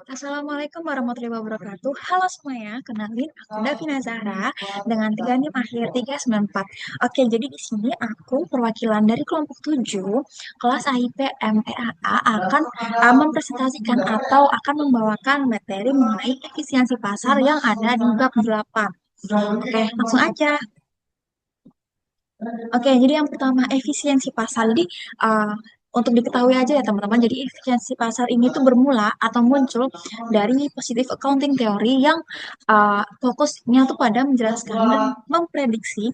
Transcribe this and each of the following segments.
Assalamualaikum warahmatullahi wabarakatuh. Halo semuanya, kenalin aku Davina Zahra dengan tiga NIM akhir 394. Oke, jadi di sini aku perwakilan dari kelompok 7 kelas AIP MPAA akan mempresentasikan atau akan membawakan materi mengenai efisiensi pasar yang ada di bab 8. Oke, langsung aja. Oke, jadi yang pertama efisiensi pasar. Jadi uh, untuk diketahui aja ya teman-teman, jadi efisiensi pasar ini tuh bermula atau muncul dari positive accounting theory yang fokusnya tuh pada menjelaskan dan memprediksi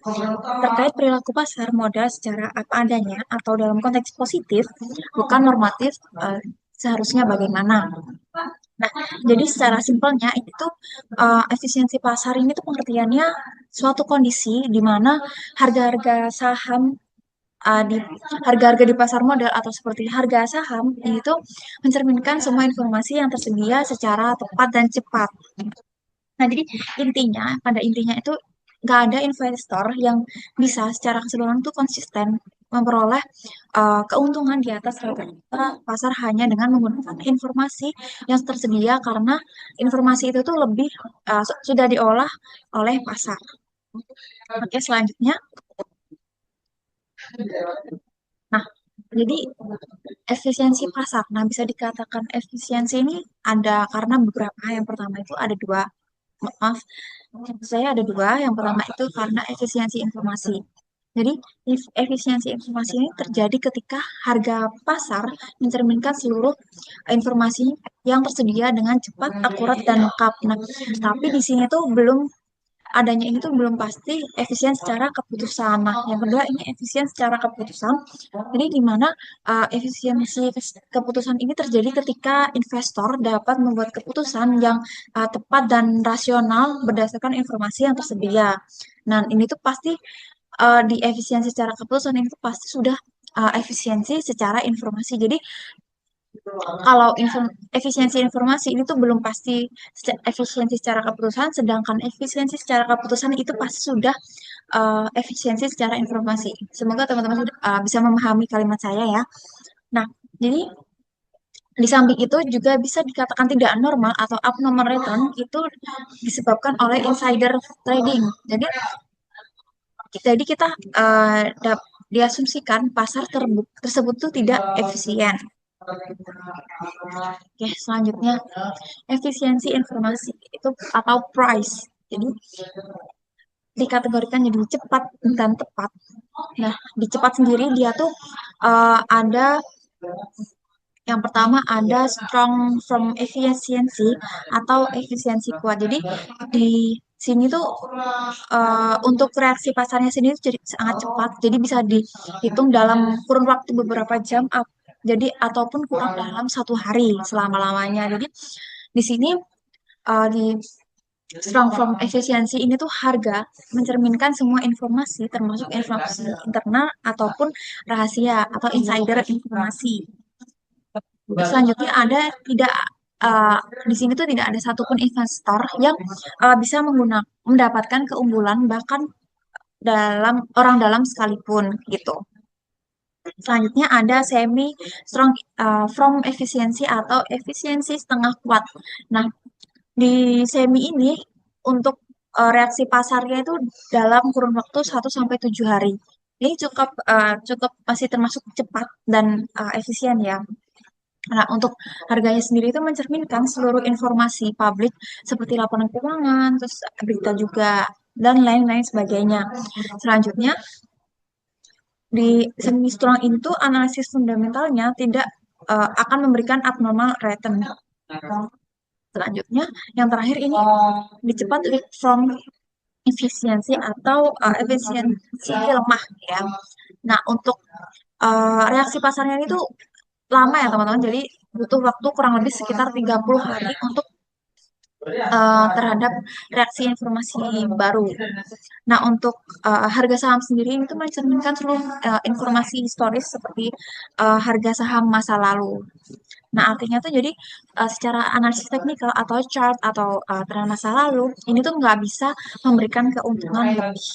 terkait perilaku pasar modal secara apa adanya atau dalam konteks positif, bukan normatif seharusnya bagaimana. Nah, jadi secara simpelnya ini tuh efisiensi pasar ini tuh pengertiannya suatu kondisi di mana harga-harga saham di harga-harga di pasar modal atau seperti harga saham itu mencerminkan semua informasi yang tersedia secara tepat dan cepat. Nah, jadi pada intinya itu nggak ada investor yang bisa secara keseluruhan tuh konsisten memperoleh keuntungan di atas rata-rata pasar hanya dengan menggunakan informasi yang tersedia karena informasi itu tuh lebih sudah diolah oleh pasar. Oke, selanjutnya. Nah, jadi efisiensi pasar. Nah, bisa dikatakan efisiensi ini ada karena beberapa. Yang pertama itu ada dua. Maaf, saya ada dua. Yang pertama itu karena efisiensi informasi. Jadi, efisiensi informasi ini terjadi ketika harga pasar mencerminkan seluruh informasi yang tersedia dengan cepat, akurat, dan lengkap. Nah, tapi di sini tuh belum adanya ini tuh belum pasti efisien secara keputusan. Nah, yang kedua ini efisien secara keputusan. Jadi di mana efisiensi keputusan ini terjadi ketika investor dapat membuat keputusan yang tepat dan rasional berdasarkan informasi yang tersedia. Nah, ini tuh pasti di efisiensi secara keputusan ini tuh pasti sudah efisiensi secara informasi. Jadi kalau efisiensi informasi ini tuh belum pasti efisiensi secara keputusan, sedangkan efisiensi secara keputusan itu pasti sudah efisiensi secara informasi. Semoga teman-teman bisa memahami kalimat saya ya. Nah, jadi di samping itu juga bisa dikatakan tidak normal atau abnormal return itu disebabkan oleh insider trading. Jadi kita diasumsikan pasar tersebut tuh tidak efisien. Oke, selanjutnya efisiensi informasi itu atau price. Jadi dikategorikan jadi cepat dan tepat. Nah, di cepat sendiri dia tuh ada yang pertama ada strong from efficiency atau efisiensi kuat. Jadi di sini tuh untuk reaksi pasarnya sendiri jadi sangat cepat. Jadi bisa dihitung dalam kurun waktu beberapa jam. Jadi ataupun kurang dalam 1 hari selama-lamanya. Jadi di sini di strong from efisiensi ini tuh harga mencerminkan semua informasi termasuk informasi internal ataupun rahasia atau insider informasi. Selanjutnya ada tidak di sini tuh tidak ada satupun investor yang bisa mendapatkan keunggulan bahkan dalam sekalipun gitu. Selanjutnya ada semi strong from efisiensi atau efisiensi setengah kuat. Nah, di semi ini untuk reaksi pasarnya itu dalam kurun waktu 1 sampai 7 hari. Ini cukup masih termasuk cepat dan efisien ya. Nah, untuk harganya sendiri itu mencerminkan seluruh informasi publik seperti laporan keuangan, terus berita juga, dan lain-lain sebagainya. Selanjutnya, di semi strong itu analisis fundamentalnya tidak akan memberikan abnormal return. Selanjutnya, yang terakhir ini dicepat from efisiensi atau efisiensi lemah ya. Nah, untuk reaksi pasarnya itu lama ya teman-teman. Jadi butuh waktu kurang lebih sekitar 30 hari untuk terhadap reaksi informasi baru. Nah, untuk harga saham sendiri itu mencerminkan seluruh informasi historis seperti harga saham masa lalu. Nah, artinya tuh jadi secara analisis teknikal atau chart atau tren masa lalu, ini tuh nggak bisa memberikan keuntungan lebih.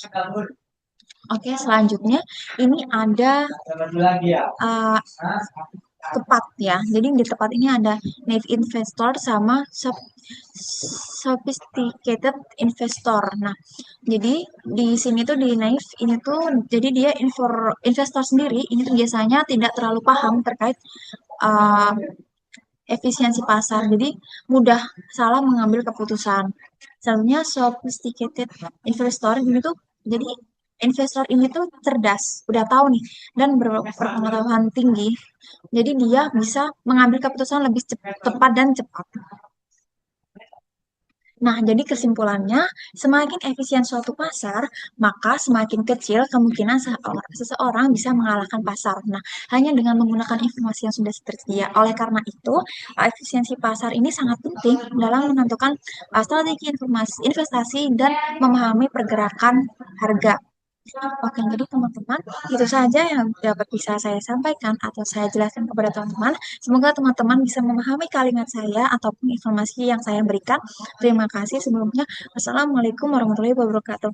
Oke, selanjutnya ini ada tepat ya. Jadi di tepat ini ada naive investor sama sophisticated investor. Nah, jadi di sini tuh di naive ini tuh jadi dia investor sendiri ini tuh biasanya tidak terlalu paham terkait uh, efisiensi pasar. Jadi mudah salah mengambil keputusan. Selanjutnya sophisticated investor ini tuh jadi investor ini tuh cerdas, udah tahu nih dan berpengetahuan tinggi. Jadi dia bisa mengambil keputusan lebih tepat dan cepat. Nah, jadi kesimpulannya, semakin efisien suatu pasar, maka semakin kecil kemungkinan seseorang bisa mengalahkan pasar. Nah, hanya dengan menggunakan informasi yang sudah tersedia. Oleh karena itu, efisiensi pasar ini sangat penting dalam menentukan strategi informasi investasi dan memahami pergerakan harga. Oke, jadi teman-teman, itu saja yang dapat bisa saya sampaikan atau saya jelaskan kepada teman-teman. Semoga teman-teman bisa memahami kalimat saya ataupun informasi yang saya berikan. Terima kasih sebelumnya. Wassalamualaikum warahmatullahi wabarakatuh.